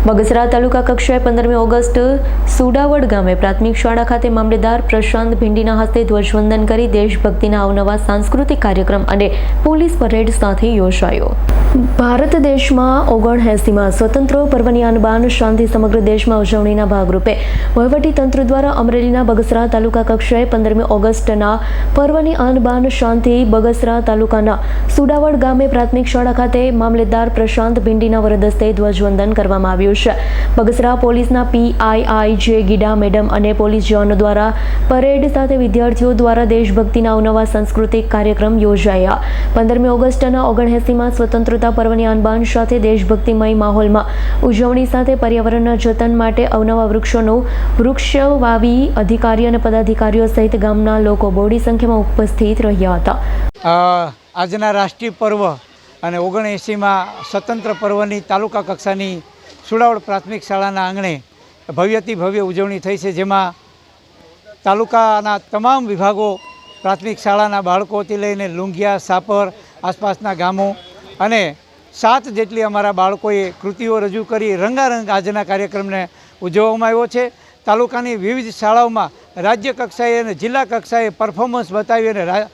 બગસરા તાલુકા કક્ષાએ 15મી ઓગસ્ટ સુડાવડ ગામે પ્રાથમિક શાળા ખાતે મામલેદાર પ્રશાંત ભિંડીના હસ્તે ધ્વજવંદન કરી દેશભક્તિના અવનવા સાંસ્કૃતિક કાર્યક્રમ અને પોલીસ પરેડ સાથે યોજાયો। ભારત દેશમાં 79માં સ્વતંત્ર પર્વની આનબાન શાનથી સમગ્ર દેશમાં ઉજવણીના ભાગરૂપે વહીવટી તંત્ર દ્વારા અમરેલીના બગસરા તાલુકા કક્ષાએ 15મી ઓગસ્ટના પર્વની આનબાન શાનથી બગસરા તાલુકાના સુડાવડ ગામે પ્રાથમિક શાળા ખાતે મામલેદાર પ્રશાંત ભિંડીના વરદ હસ્તે ધ્વજવંદન કરવામાં આવ્યું છે। બગસરા પોલીસના PII જે ગીડા મેડમ અને પોલીસ જવાનો દ્વારા પરેડ સાથે વિદ્યાર્થીઓ દ્વારા દેશભક્તિના અવનવા સાંસ્કૃતિક કાર્યક્રમ યોજાયા। 15મી ઓગસ્ટના 79માં સ્વતંત્રતા પર્વની આનબાન સાથે દેશભક્તિમય માહોલમાં ઉજવણી સાથે પર્યાવરણના જતન માટે અવનવા વૃક્ષ વાવી અધિકારી અને પદાધિકારીઓ સહિત ગામના લોકો બહોળી સંખ્યામાં ઉપસ્થિત રહ્યા હતા। આજના રાષ્ટ્રીય પર્વ અને 79માં સ્વતંત્ર પર્વની તાલુકા કક્ષાની સુડાવડ પ્રાથમિક શાળાના આંગણે ભવ્યથી ભવ્ય ઉજવણી થઈ છે, જેમાં તાલુકાના તમામ વિભાગો પ્રાથમિક શાળાના બાળકોથી લઈને લુંગિયા, સાપર, આસપાસના ગામો અને 7 જેટલી અમારા બાળકોએ કૃતિઓ રજૂ કરી રંગારંગ આજના કાર્યક્રમને ઉજવવામાં આવ્યો છે। તાલુકાની વિવિધ શાળાઓમાં રાજ્ય કક્ષાએ અને જિલ્લા કક્ષાએ પરફોર્મન્સ બતાવી અને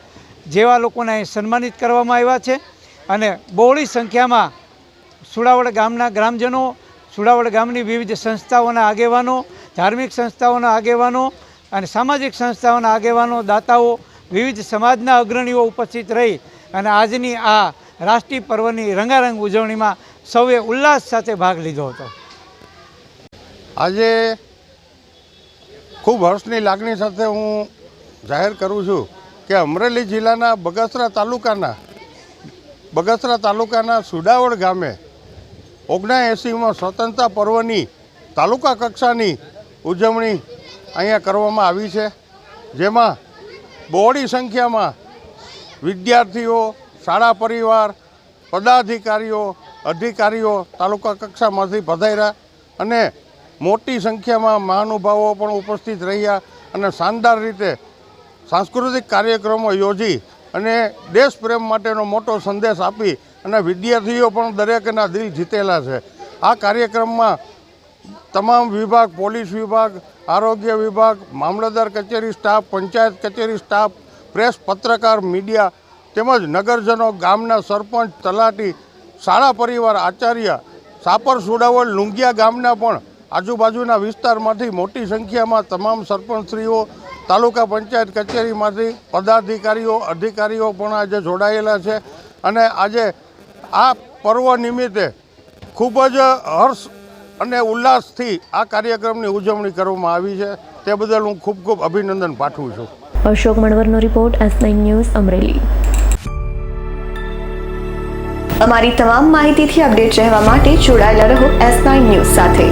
જેવા લોકોને સન્માનિત કરવામાં આવ્યા છે અને બહોળી સંખ્યામાં સુડાવડ ગામના ગ્રામજનો, સુડાવડ ગામની વિવિધ સંસ્થાઓના આગેવાનો, ધાર્મિક સંસ્થાઓના આગેવાનો અને સામાજિક સંસ્થાઓના આગેવાનો, દાતાઓ, વિવિધ સમાજના અગ્રણીઓ ઉપસ્થિત રહી અને આજની આ રાષ્ટ્રીય પર્વની રંગારંગ ઉજવણીમાં સૌએ ઉલ્લાસ સાથે ભાગ લીધો હતો। આજે ખૂબ હર્ષની લાગણી સાથે હું જાહેર કરું છું કે અમરેલી જિલ્લાના બગસરા તાલુકાના સુડાવડ ગામે 79માં સ્વતંત્રતા પર્વની તાલુકા કક્ષાની ઉજવણી અહીંયા કરવામાં આવી છે, જેમાં બહોળી સંખ્યામાં વિદ્યાર્થીઓ, શાળા પરિવાર, પદાધિકારીઓ, અધિકારીઓ તાલુકા કક્ષામાંથી પધાર્યા અને મોટી સંખ્યામાં મહાનુભાવો પણ ઉપસ્થિત રહ્યા અને શાનદાર રીતે સાંસ્કૃતિક કાર્યક્રમો યોજી અને દેશપ્રેમ માટેનો મોટો સંદેશ આપી અને વિદ્યાર્થીઓ પણ દરેકના દિલ જીતેલા છે। આ કાર્યક્રમમાં તમામ વિભાગ, પોલીસ વિભાગ, આરોગ્ય વિભાગ, મામલતદાર કચેરી સ્ટાફ, પંચાયત કચેરી સ્ટાફ, પ્રેસ, પત્રકાર, મીડિયા તેમજ નગરજનો, ગામના સરપંચ, તલાટી, શાળા પરિવાર, આચાર્ય, સાપર, સુડાવડ, લુંગિયા ગામના પણ આજુબાજુના વિસ્તારમાંથી મોટી સંખ્યામાં તમામ સરપંચશ્રીઓ, તાલુકા પંચાયત કચેરીમાંથી પદાધિકારીઓ, અધિકારીઓ પણ આજે જોડાયેલા છે અને આજે આ પર્વ નિમિત્તે ખૂબ જ હર્ષ અને ઉલ્લાસથી આ કાર્યક્રમની ઉજવણી કરવામાં આવી છે, તે બદલ હું ખૂબ ખૂબ અભિનંદન પાઠવું છું। અશોક મણવરનો રિપોર્ટ, S9 ન્યૂઝ, અમરેલી। અમારી તમામ માહિતીથી અપડેટ રહેવા માટે જોડાયેલા રહો S9 ન્યૂઝ સાથે।